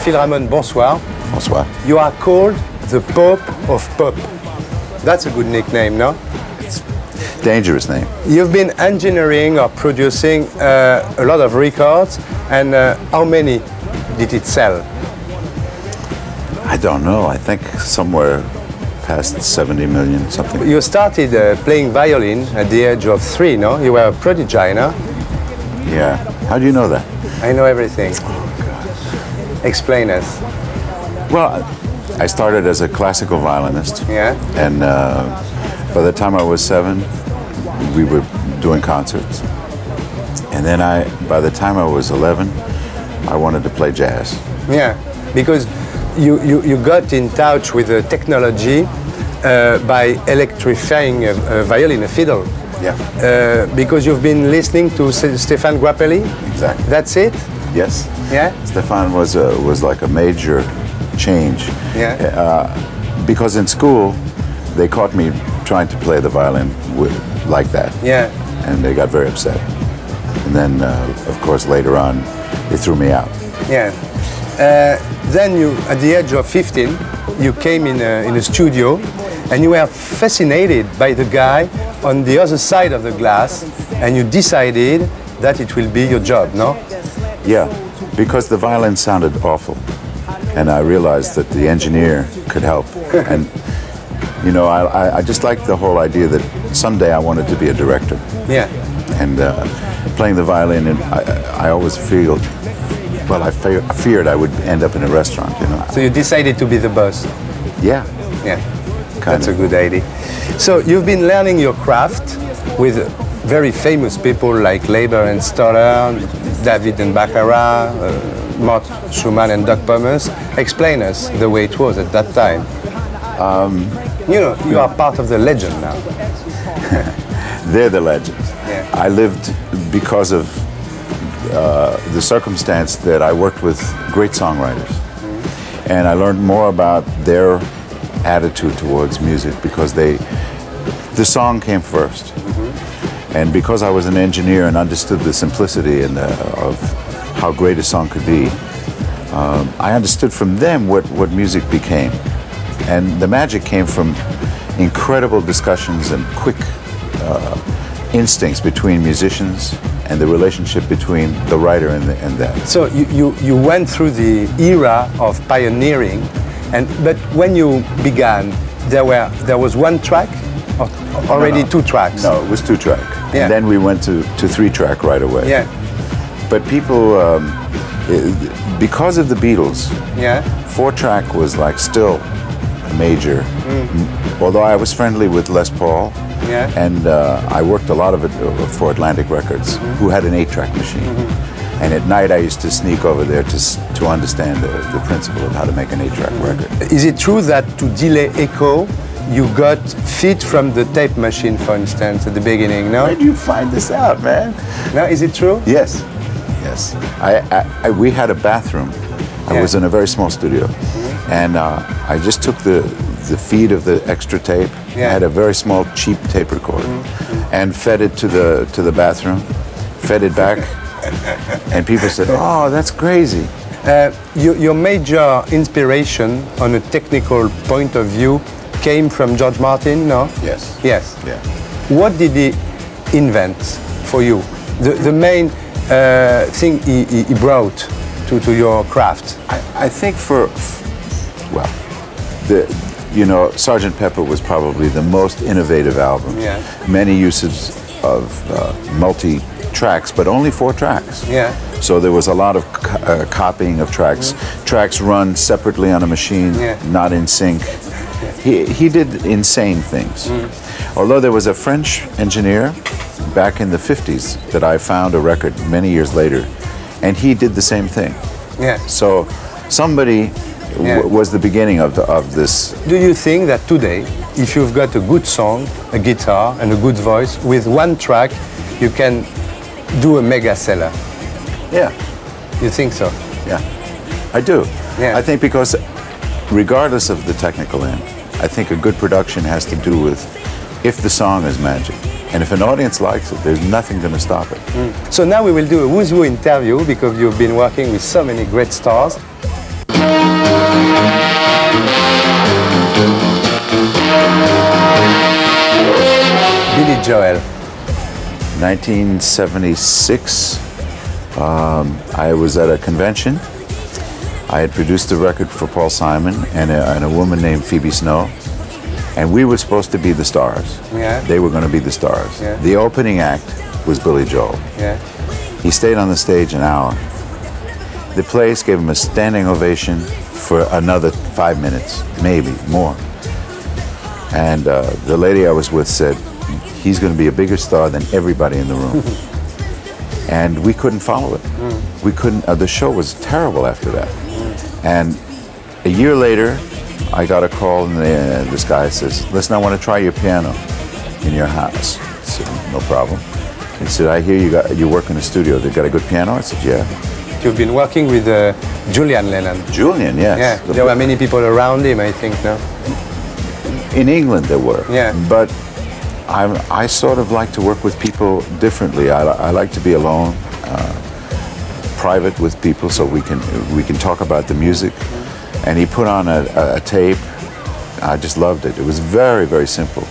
Phil Ramone, bonsoir. Bonsoir. You are called the Pope of Pop. That's a good nickname, no? Dangerous name. You've been engineering or producing a lot of records, and how many did it sell? I don't know. I think somewhere past 70 million, something. You started playing violin at the age of 3, no? You were a prodigy, no? Yeah. How do you know that? I know everything. Explain us. Well, I started as a classical violinist. Yeah. And by the time I was 7, we were doing concerts. And then by the time I was 11, I wanted to play jazz. Yeah, because you got in touch with the technology by electrifying a violin, a fiddle. Yeah. Because you've been listening to Stéphane Grappelli? Exactly. That's it? Yes. Yeah? Stéphane was like a major change. Yeah. Because in school, they caught me trying to play the violin like that. Yeah. And they got very upset. And then, of course, later on, they threw me out. Yeah. Then you, at the age of 15, you came in a studio, and you were fascinated by the guy on the other side of the glass, and you decided that it will be your job, no? Yeah, because the violin sounded awful, and I realized that the engineer could help. And you know, I just liked the whole idea that someday I wanted to be a director. Yeah. And playing the violin, and I always feel, well, I feared I would end up in a restaurant, you know. So you decided to be the boss? Yeah. Yeah, that's a good idea. So you've been learning your craft with very famous people like Leiber and Stoller, David and Baccarat, Mort Schumann and Doug Pomus. Explain us the way it was at that time. You know, you are part of the legend now. They're the legends. Yeah. I lived because of the circumstance that I worked with great songwriters. And I learned more about their attitude towards music because the song came first. And because I was an engineer and understood the simplicity and of how great a song could be, I understood from them what music became. And the magic came from incredible discussions and quick instincts between musicians and the relationship between the writer and them. So you went through the era of pioneering, but when you began, there was one track, or already No. 2 tracks? No, it was 2 track. Yeah. And then we went to 3 track right away. Yeah. But people, because of the Beatles, Yeah. 4 track was like still major. Although I was friendly with Les Paul, Yeah. and I worked a lot of it for Atlantic Records, who had an 8-track machine. And at night I used to sneak over there to understand the principle of how to make an 8-track record. Is it true that to delay echo, you got feed from the tape machine, for instance, at the beginning, no? Where did you find this out, man? No, is it true? Yes, yes. We had a bathroom. I Yeah. was in a very small studio, and I just took the feed of the extra tape. Yeah. I had a very small, cheap tape recorder, and fed it to the bathroom, fed it back, and people said, "Oh, that's crazy." Your major inspiration on a technical point of view came from George Martin, no? Yes. Yes. Yeah. What did he invent for you? The main thing he brought to your craft? I think well, Sgt. Pepper was probably the most innovative album. Yeah. Many uses of multi-tracks, but only 4 tracks. Yeah. So there was a lot of copying of tracks. Tracks run separately on a machine, Yeah. not in sync. He did insane things. Although there was a French engineer back in the 50s that I found a record many years later, and he did the same thing. Yeah. So somebody Yeah. was the beginning of this. Do you think that today, if you've got a good song, a guitar, and a good voice, with 1 track, you can do a mega seller? Yeah, You think so? yeah, I do. Yeah. I think because regardless of the technical end, I think a good production has to do with if the song is magic. And if an audience likes it, there's nothing going to stop it. So now we will do a Who's Who interview because you've been working with so many great stars. Billy Joel. 1976, I was at a convention. I had produced a record for Paul Simon and a woman named Phoebe Snow, and we were supposed to be the stars. Yeah. They were going to be the stars. Yeah. The opening act was Billy Joel. Yeah. He stayed on the stage an hour. The place gave him a standing ovation for another 5 minutes, maybe more. And the lady I was with said, he's going to be a bigger star than everybody in the room. And we couldn't follow it. We couldn't, the show was terrible after that. And a year later, I got a call and this guy says, listen, I want to try your piano in your house. I said, no problem. He said, I hear you work in the studio. They got a good piano? I said, yeah. You've been working with Julian Lennon. Julian, yes. Yeah, there were many people around him, I think, no? In England there were. Yeah. But I sort of like to work with people differently. I like to be alone, private with people, so we can talk about the music. And he put on a tape. I just loved it. It was very, very simple.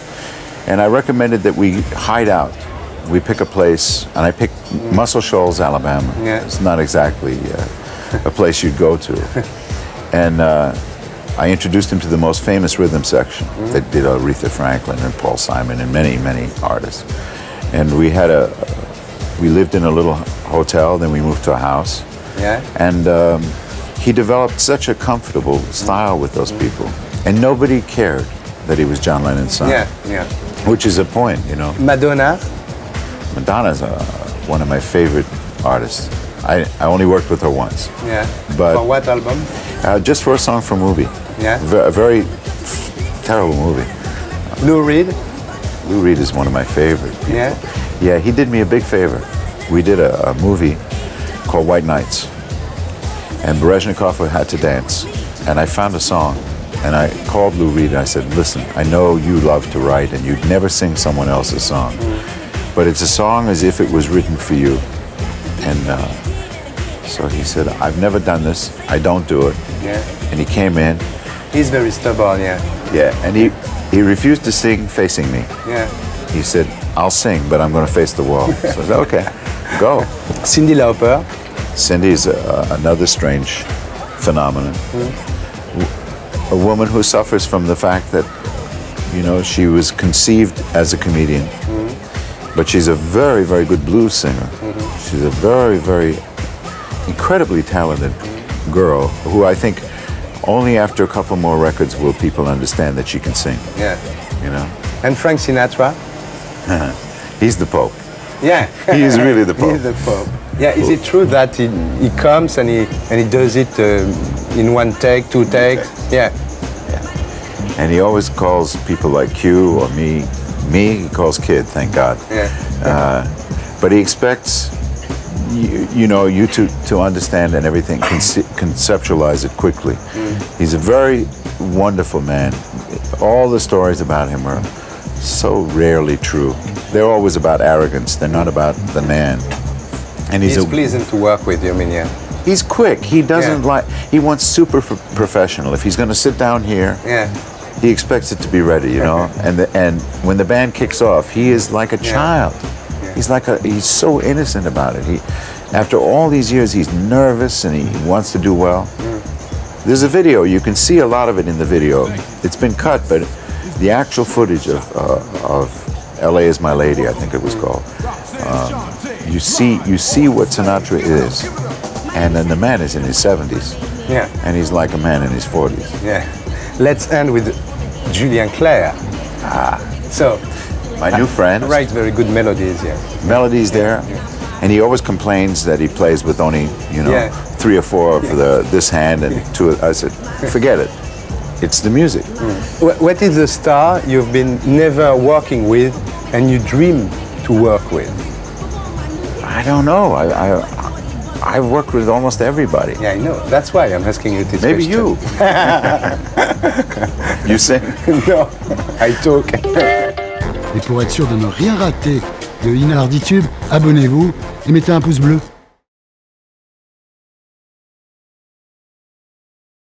And I recommended that we hide out. We pick a place, and I picked Muscle Shoals, Alabama. Yeah. It's not exactly a place you'd go to. And I introduced him to the most famous rhythm section that did Aretha Franklin and Paul Simon and many, many artists. And we lived in a little hotel, then we moved to a house. Yeah. And he developed such a comfortable style with those people. And nobody cared that he was John Lennon's son. Yeah, yeah. Which is a point, you know. Madonna? Madonna's one of my favorite artists. I only worked with her once. Yeah. But for what album? Just for a song from a movie. Yeah. A very terrible movie. Lou Reed? Lou Reed is one of my favorite people. Yeah. Yeah, he did me a big favor. We did a movie called White Nights. And Berezhnikov had to dance. And I found a song. And I called Lou Reed and I said, listen, I know you love to write and you'd never sing someone else's song. But it's a song as if it was written for you. And so he said, I've never done this. I don't do it. Yeah. And he came in. He's very stubborn, yeah. Yeah, and he refused to sing facing me. Yeah. He said, I'll sing, but I'm going to face the wall. So I said, okay, go. Cyndi Lauper? Cyndi is another strange phenomenon. A woman who suffers from the fact that, you know, she was conceived as a comedian, but she's a very, very good blues singer. She's a very, very incredibly talented girl who I think only after a couple more records will people understand that she can sing. Yeah. You know? And Frank Sinatra? He's the Pope. Yeah. He is really the Pope. He's the Pope. Yeah, is it true that he comes and he does it in one take, two takes? Yeah. And he always calls people like Q or me, he calls Kid, thank God. Yeah. But he expects you to understand and everything, conceptualize it quickly. He's a very wonderful man. All the stories about him are so rarely true. They're always about arrogance. They're not about the man. And he's pleasant to work with, you mean, yeah? He's quick. He doesn't he wants super professional. If he's going to sit down here, he expects it to be ready, you know? And when the band kicks off, he is like a child. He's so innocent about it. After all these years, he's nervous and he wants to do well. There's a video, you can see a lot of it in the video. It's been cut, but the actual footage of LA Is My Lady, I think it was called. You see what Sinatra is, and then the man is in his 70s. Yeah. And he's like a man in his 40s. Yeah. Let's end with Julien Clerc. So, my new friend. Writes very good melodies, yeah. Melodies there. And he always complains that he plays with only, 3 or 4 of this hand and 2. I said, forget it. It's the music. What is the star you've been never working with and you dream to work with? I don't know. I've worked with almost everybody. Yeah, I know. That's why I'm asking you this Maybe question. you. You sing? No, I talk. Et pour être sûr de ne rien rater de Inarditube, abonnez-vous et mettez un pouce bleu.